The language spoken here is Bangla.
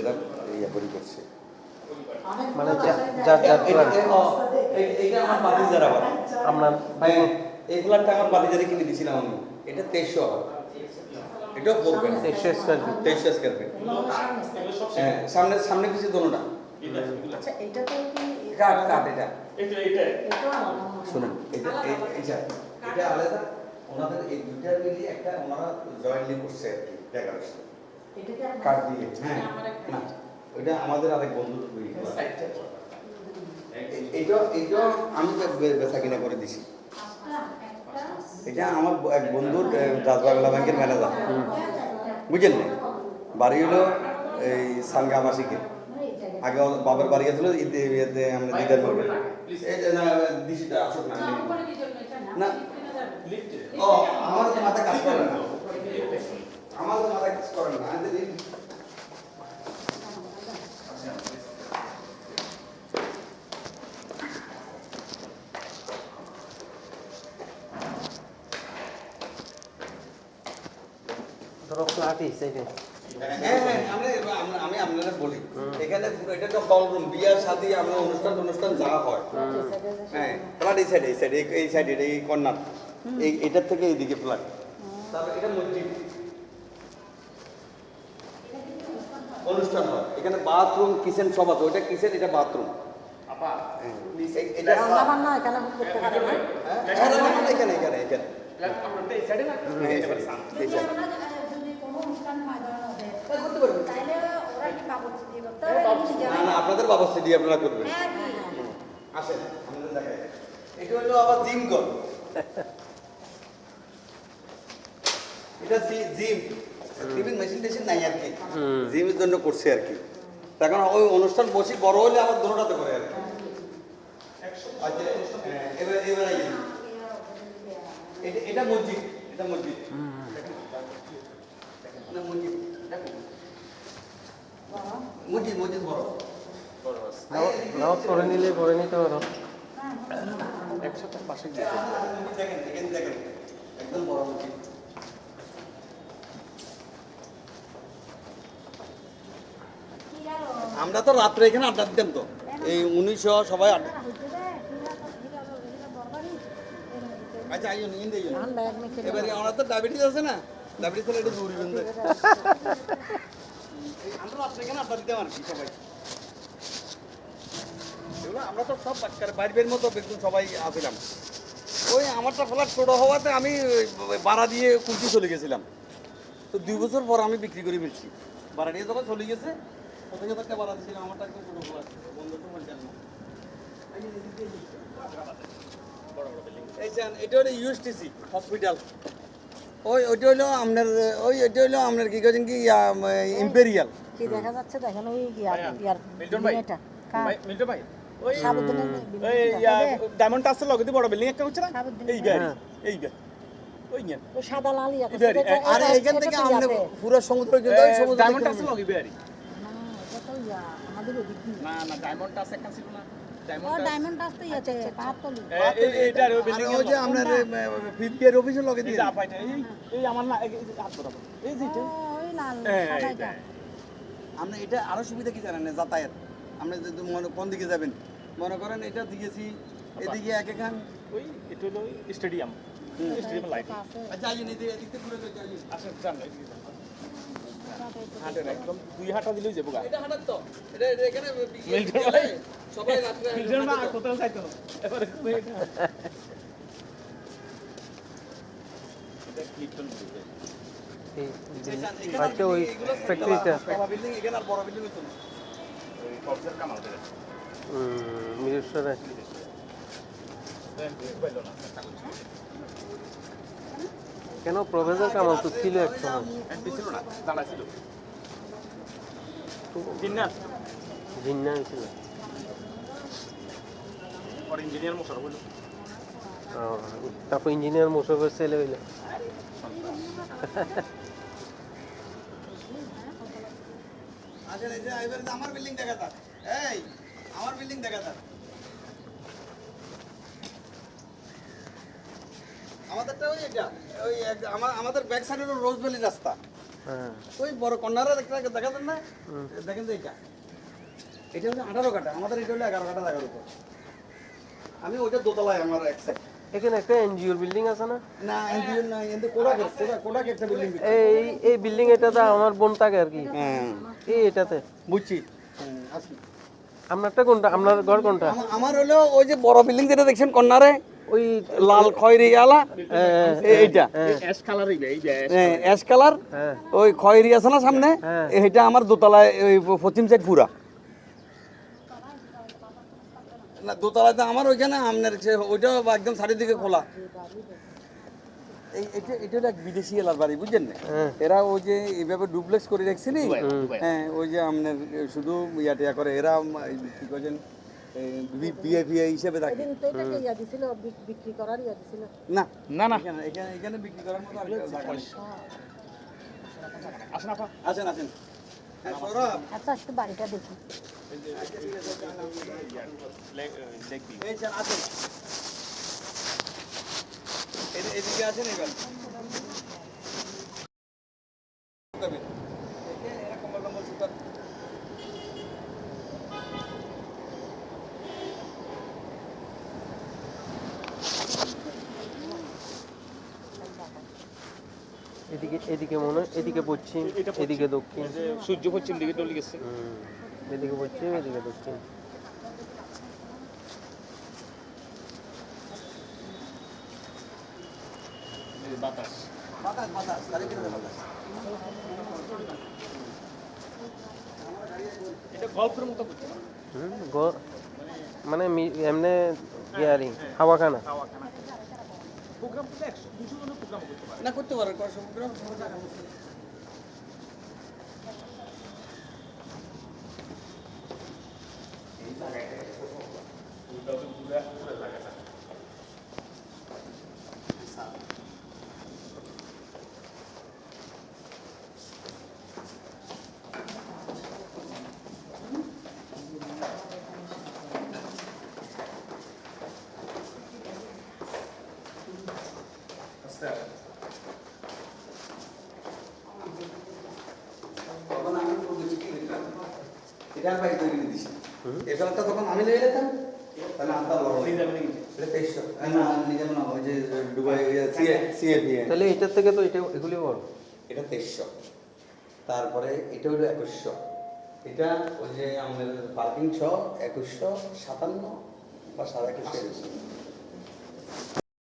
নিজেরা ইয়ে করে করছে। মানে যার এইটা আমার বাতিজার আবার আপনার ভাই এই ফ্ল্যাটটা আমার বাতিজারে কিনে দিয়েছিলাম আমি। এটা 2300 এটাও বলবেন 2300 স্কয়ার ফিট। 2300 square feet. হ্যাঁ সামনে সামনে কিছু দোনোটা আচ্ছা এটা তো কি কাট কাট এটা এটা শুনুন এটা এটা আলাদা ওনাদের এই দুইটার মিলিয়ে একটা ওনারা জয়েন্টলি করছে আর কি ডেকোরেশন এটা কি কাট দিয়ে হ্যাঁ না ওইটা আমাদের আরেক বন্ধু এইটা আমি বেচা কিনা করে দিছি। এটা আমার এক বন্ধুর রাজবাংলা ব্যাংকের ম্যানেজার বুঝলেন না বাড়ি হলো এই সালগা আবাসিকে আগে বাবার বাড়ি গেছিল ইয়েতে আমরা দিদার মোড়ে দিশিটা আসুক না না ও আমার তো মাথা কাজ করে না আমার তো মাথা কাজ করে না ধরো ফ্ল্যাট হিসেবে আমি আপনারা বলি এখানে পুরো এটা তো হল রুম বিয়ার সাথে আমরা অনুষ্ঠান যা হয় হ্যাঁ ফ্ল্যাট এই সাইডে এই কর্নার এটার থেকে এইদিকে ফ্ল্যাট তারপর এটা মসজিদ অনুষ্ঠান হয় এখানে বাথরুম কিচেন সব আছে ওইটা কিচেন এটা বাথরুম এটা রান্না বান্না এখানে করতে পারে না এখানে এখানে এখানে না না আপনাদের ব্যবস্থা দিয়ে আপনারা করবেন আসেন আমাদের দেখায় এটা হলো আবার জিম কর এটা জিম টিফিন মেশিন টেশিন নাই আর কি জিমের জন্য করছে আর কি তখন ওই অনুষ্ঠান বসি বড় হলে আবার দোনোটাতে করে আর কি আচ্ছা এবার এবার এটা মসজিদ এটা মসজিদ মসজিদ মসজিদ মসজিদ বড় নাও করে নিলে করে নিতে পারো একসাথে পাশে দেখেন দেখেন দেখেন একদম বড় মসজিদ আমরা তো রাত্রে এখানে আড্ডা দিতাম তো এই 1900 সবাই আড্ডা আচ্ছা আইন ইন দেই এবারে আমরা তো ডায়াবেটিস আছে না ডায়াবেটিস হলে এটা দূরই বন্ধ আমরা রাত্রে এখানে আড্ডা দিতাম আর কি সবাই এগুলো আমরা তো সব বাইরের মতো একদম সবাই আসছিলাম ওই আমারটা ফ্ল্যাট ছোট হওয়াতে আমি ভাড়া দিয়ে কুলটি চলে গেছিলাম তো 2 বছর পর আমি বিক্রি করে ফেলছি ভাড়া নিয়ে যখন চলে গেছে 50,000 টাকা ভাড়া দিয়েছিলাম আমারটা একদম ছোট ফ্ল্যাট বন্ধ তো বলছেন না এই জান এটা হলো ইউএসটিসি হসপিটাল ওইটা হলো আপনার ওইটা হলো আপনার কি করেন কি ইম্পেরিয়াল কি দেখা যাচ্ছে দেখেন ওই ইয়ার মিল্টন ভাই এটা ভাই মিল্টন ভাই ওই সাবধানে এই ডায়মন্ড টাসের লগে দি বড় বিল্ডিং একটা হচ্ছে না এই গাড়ি এই গাড়ি ওই নিয়ে ওই সাদা লাল ইয়া আর এইখান থেকে আমরা পুরো সমুদ্র কিন্তু ওই সমুদ্র ডায়মন্ড টাসের লগে বিয়ারি এটা তো ইয়া আমাদের ওদিক দিয়ে না না ডায়মন্ড টাস একটা ছিল না ও ডায়মন্ড আসতে আছে পাতলি এইটা ওই বিল্ডিং ওই যে আপনার ফিফটিয়ার অফিসে লগে দিয়ে আপাইটা এই আমার না হাত ধরা এই যে এটা ওই লাল এইটা আমরা এটা আরো সুবিধা কি জানেন না যাতায়াত আপনি যদি কোন দিকে যাবেন মনে করেন এটা দিয়েছি এদিকে এখান ওই এটা হলো স্টেডিয়াম স্টেডিয়াম লাইট আচ্ছা আইন এদিকে ঘুরে যাই আচ্ছা জান হাঁটেন একদম 2 হাঁটা দিলেই যাবো গা এটা হাঁটার তো এটা এখানে মিল্টন ভাই সবাই রাত্রে মিল্টন ভাই কোথাও যাইতো না এবারে এটা ক্লিকটন এই বাচ্চা ওই ফ্যাক্টরিটা বড় বিল্ডিং এখানে আর বড় বিল্ডিং হতো না ওই কবজার কামাল করে মিরেশ্বরে কেন প্রফেসর কামাল তো ছিল এক সময় ছিল না দাঁড়া ছিল জিন্নাস জিন্না ছিল আর ইঞ্জিনিয়ার মোশারফ হলো তারপর ইঞ্জিনিয়ার মোশারফের ছেলে হইলো আচ্ছা এই যে এবারে আমার বিল্ডিং দেখা যাক এই আমার বিল্ডিং দেখা যাক আমাদেরটা ওই এটা ওই আমাদের ব্যাক সাইডে রোজভ্যালি রাস্তা হ্যাঁ ওই বড় কর্নারে দেখা দেন না, দেখেন তো এটা হলো 18 কাঠা, আমাদের এটা হলো 11 কাঠা জায়গার উপর। আমি ওইটা দোতলায় আমার এক সাইড। এখানে একটা এনজিওর বিল্ডিং আছে না? না এনজিও না, এতে কোডাক একটা বিল্ডিং। এই বিল্ডিং এটাতে আমার বোন থাকে আর কি। হ্যাঁ এটাতে বুঝছি। আপনারটা কোনটা? আপনার ঘর কোনটা? আমার হলো ওই যে বড় বিল্ডিং যেটা দেখছেন কর্নারে, ওই লাল খয়েরি আলা, এইটা অ্যাশ কালারই এই যে অ্যাশ কালার, হ্যাঁ ওই খয়েরি আছে না সামনে, হ্যাঁ। এইটা আমার দোতলায়, ওই পশ্চিম সাইড পুরা। না দোতলায় তো আমার ওইখানে আপনার ওইটা একদম চারিদিকে খোলা। এটা হলো এক বিদেশি এলার বাড়ি, বুঝছেন না? এরা ওই যে এইভাবে ডুপ্লেক্স করে রাখছে নি, হ্যাঁ ওই যে আপনার শুধু ইয়া করে এরা, কি করছেন, বিএ হিসেবে থাকে। এদিন তো এটাকে ইয়া দিছিল, বিক্রি করার ইয়া দিছিল। না না না এখানে বিক্রি করার মতো আর কেউ জায়গা নেই। আসেন আপা, আসেন আসেন। হ্যাঁ, সৌরভ, আচ্ছা একটু বাড়িটা দেখি। এই যে আসেন, এদিকে আসেন এবার। এদিকে মনে হয়, এদিকে পশ্চিম, এদিকে দক্ষিণ। সূর্য পশ্চিম দিকে চলে গেছে। এদিকে পশ্চিম, এদিকে দক্ষিণ। বাতাস বাতাস চারিদিকে বাতাস। এটা গল্পের মতো করতে পারে। মানে এমনি ইয়ারি হাওয়াখানা। প্রোগ্রাম করতে 100-200 জনের প্রোগ্রাম করতে পারে। না করতে পারে, সমুদ্র তখন আমি বলছি কি এটার বাইরে তৈরি করে দিছি। এই ফেলাটা তখন আমি লেগে যেতাম, তাহলে আন্দাজ লড়াই এটা 2300 না নিজে না, ওই যে দুবাই সিএফি, তাহলে এটার থেকে তো এগুলি বড়। এটা 2300। তারপরে এটা হলো 2100। এটা ওই যে আমাদের পার্কিং সহ 2157 বা 2150।